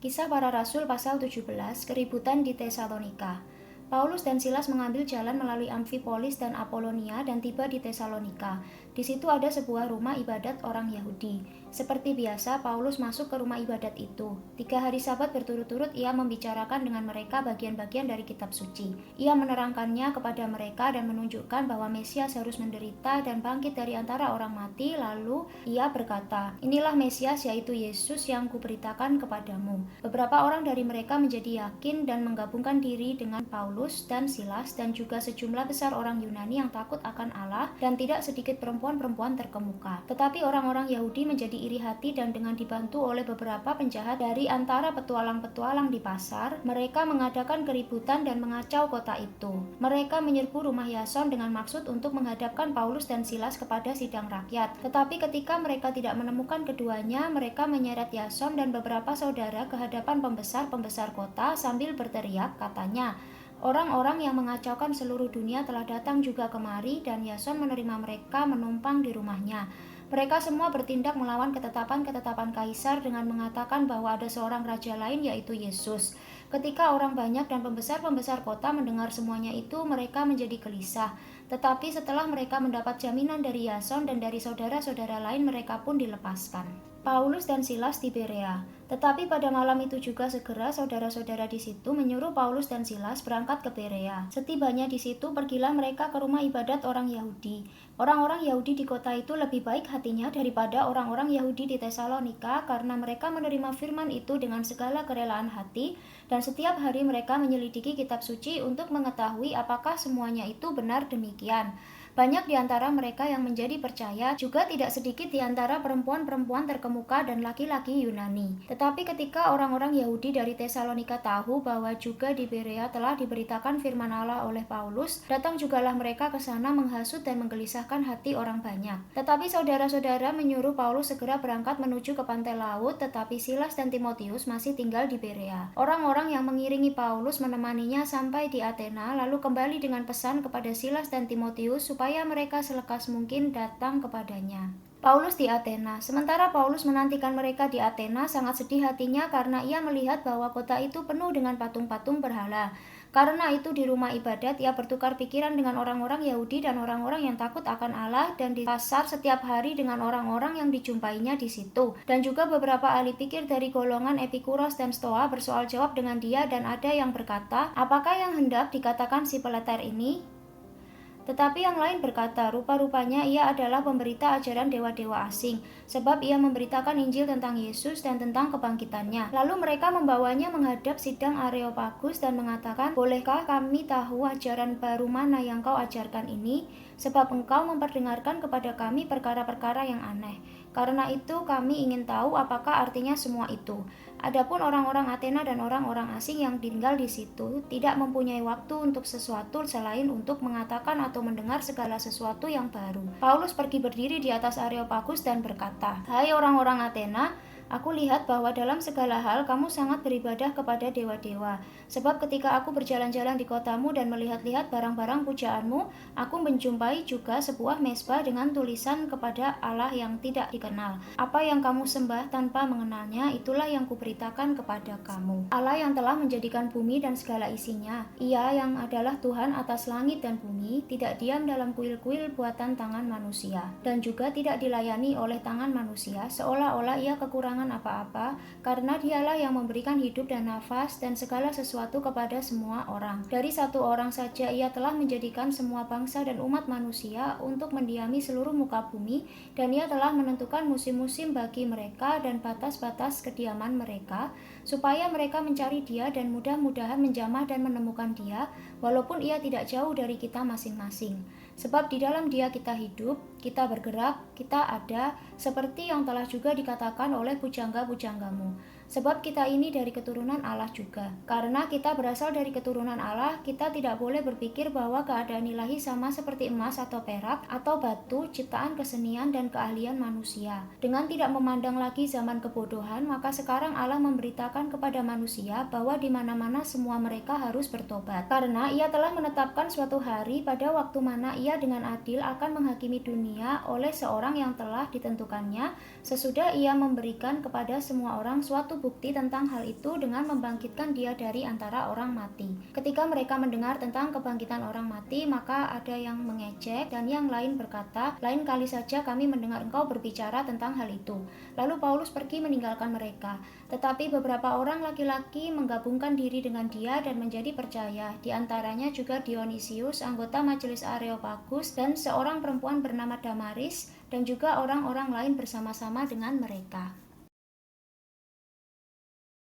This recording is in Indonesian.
Kisah Para Rasul pasal 17, Keributan di Tesalonika. Paulus dan Silas mengambil jalan melalui Amfipolis dan Apolonia dan tiba di Tesalonika. Di situ ada sebuah rumah ibadat orang Yahudi. Seperti biasa, Paulus masuk ke rumah ibadat itu. 3 hari Sabat berturut-turut ia membicarakan dengan mereka bagian-bagian dari kitab suci. Ia menerangkannya kepada mereka dan menunjukkan bahwa Mesias harus menderita dan bangkit dari antara orang mati. Lalu ia berkata, "Inilah Mesias, yaitu Yesus yang kuberitakan kepadamu." Beberapa orang dari mereka menjadi yakin dan menggabungkan diri dengan Paulus dan Silas dan juga sejumlah besar orang Yunani yang takut akan Allah dan tidak sedikit perempuan-perempuan terkemuka. Tetapi orang-orang Yahudi menjadi iri hati dan dengan dibantu oleh beberapa penjahat dari antara petualang-petualang di pasar, mereka mengadakan keributan dan mengacau kota itu. Mereka menyerbu rumah Yason dengan maksud untuk menghadapkan Paulus dan Silas kepada sidang rakyat. Tetapi ketika mereka tidak menemukan keduanya, mereka menyeret Yason dan beberapa saudara ke hadapan pembesar-pembesar kota sambil berteriak, katanya, "Orang-orang yang mengacaukan seluruh dunia telah datang juga kemari dan Yason menerima mereka menumpang di rumahnya. Mereka semua bertindak melawan ketetapan-ketetapan Kaisar dengan mengatakan bahwa ada seorang raja lain yaitu Yesus." Ketika orang banyak dan pembesar-pembesar kota mendengar semuanya itu, mereka menjadi gelisah. Tetapi setelah mereka mendapat jaminan dari Yason dan dari saudara-saudara lain, mereka pun dilepaskan. Paulus dan Silas di Berea. Tetapi pada malam itu juga segera saudara-saudara di situ menyuruh Paulus dan Silas berangkat ke Berea. Setibanya di situ, pergilah mereka ke rumah ibadat orang Yahudi. Orang-orang Yahudi di kota itu lebih baik hatinya daripada orang-orang Yahudi di Tesalonika karena mereka menerima firman itu dengan segala kerelaan hati dan setiap hari mereka menyelidiki kitab suci untuk mengetahui apakah semuanya itu benar demikian. Banyak di antara mereka yang menjadi percaya, juga tidak sedikit di antara perempuan-perempuan terkemuka dan laki-laki Yunani. Tetapi ketika orang-orang Yahudi dari Tesalonika tahu bahwa juga di Berea telah diberitakan firman Allah oleh Paulus, datang jugalah mereka ke sana menghasut dan menggelisahkan hati orang banyak. Tetapi saudara-saudara menyuruh Paulus segera berangkat menuju ke pantai laut, tetapi Silas dan Timotius masih tinggal di Berea. Orang-orang yang mengiringi Paulus menemaninya sampai di Athena, lalu kembali dengan pesan kepada Silas dan Timotius supaya mereka selekas mungkin datang kepadanya. Paulus di Athena. Sementara Paulus menantikan mereka di Athena, sangat sedih hatinya karena ia melihat bahwa kota itu penuh dengan patung-patung berhala. Karena itu di rumah ibadat ia bertukar pikiran dengan orang-orang Yahudi dan orang-orang yang takut akan Allah, dan di pasar setiap hari dengan orang-orang yang dijumpainya di situ. Dan juga beberapa ahli pikir dari golongan Epikuros dan Stoa bersoal jawab dengan dia, dan ada yang berkata, "Apakah yang hendak dikatakan si peleter ini?" Tetapi yang lain berkata, rupa-rupanya ia adalah pemberita ajaran dewa-dewa asing, sebab ia memberitakan Injil tentang Yesus dan tentang kebangkitannya. Lalu mereka membawanya menghadap sidang Areopagus dan mengatakan, "Bolehkah kami tahu ajaran baru mana yang kau ajarkan ini? Sebab engkau memperdengarkan kepada kami perkara-perkara yang aneh. Karena itu kami ingin tahu apakah artinya semua itu." Adapun orang-orang Athena dan orang-orang asing yang tinggal di situ tidak mempunyai waktu untuk sesuatu selain untuk mengatakan atau mendengar segala sesuatu yang baru. Paulus pergi berdiri di atas Areopagus dan berkata, "Hai orang-orang Athena, aku lihat bahwa dalam segala hal kamu sangat beribadah kepada dewa-dewa. Sebab ketika aku berjalan-jalan di kotamu dan melihat-lihat barang-barang pujaanmu, aku menjumpai juga sebuah mezbah dengan tulisan kepada Allah yang tidak dikenal. Apa yang kamu sembah tanpa mengenalnya, itulah yang kuberitakan kepada kamu. Allah yang telah menjadikan bumi dan segala isinya. Ia yang adalah Tuhan atas langit dan bumi, tidak diam dalam kuil-kuil buatan tangan manusia, dan juga tidak dilayani oleh tangan manusia, seolah-olah ia kekurangan apa-apa, karena dialah yang memberikan hidup dan nafas dan segala sesuatu kepada semua orang. Dari satu orang saja ia telah menjadikan semua bangsa dan umat manusia untuk mendiami seluruh muka bumi, dan ia telah menentukan musim-musim bagi mereka dan batas-batas kediaman mereka, supaya mereka mencari dia dan mudah-mudahan menjamah dan menemukan dia, walaupun ia tidak jauh dari kita masing-masing. Sebab di dalam dia kita hidup, kita bergerak, kita ada, seperti yang telah juga dikatakan oleh pujangga-pujanggamu. Sebab kita ini dari keturunan Allah juga. Karena kita berasal dari keturunan Allah, kita tidak boleh berpikir bahwa keadaan ilahi sama seperti emas atau perak, atau batu, ciptaan kesenian dan keahlian manusia. Dengan tidak memandang lagi zaman kebodohan, maka sekarang Allah memberitakan kepada manusia bahwa di mana-mana semua mereka harus bertobat. Karena ia telah menetapkan suatu hari pada waktu mana ia dengan adil akan menghakimi dunia oleh seorang yang telah ditentukannya, sesudah ia memberikan kepada semua orang suatu bukti tentang hal itu dengan membangkitkan dia dari antara orang mati. Ketika mereka mendengar tentang kebangkitan orang mati, maka ada yang mengejek dan yang lain berkata, "Lain kali saja kami mendengar engkau berbicara tentang hal itu." Lalu Paulus pergi meninggalkan mereka. Tetapi beberapa orang laki-laki menggabungkan diri dengan dia dan menjadi percaya, di antaranya juga Dionisius, anggota majelis Areopagus, dan seorang perempuan bernama Damaris, dan juga orang-orang lain bersama-sama dengan mereka.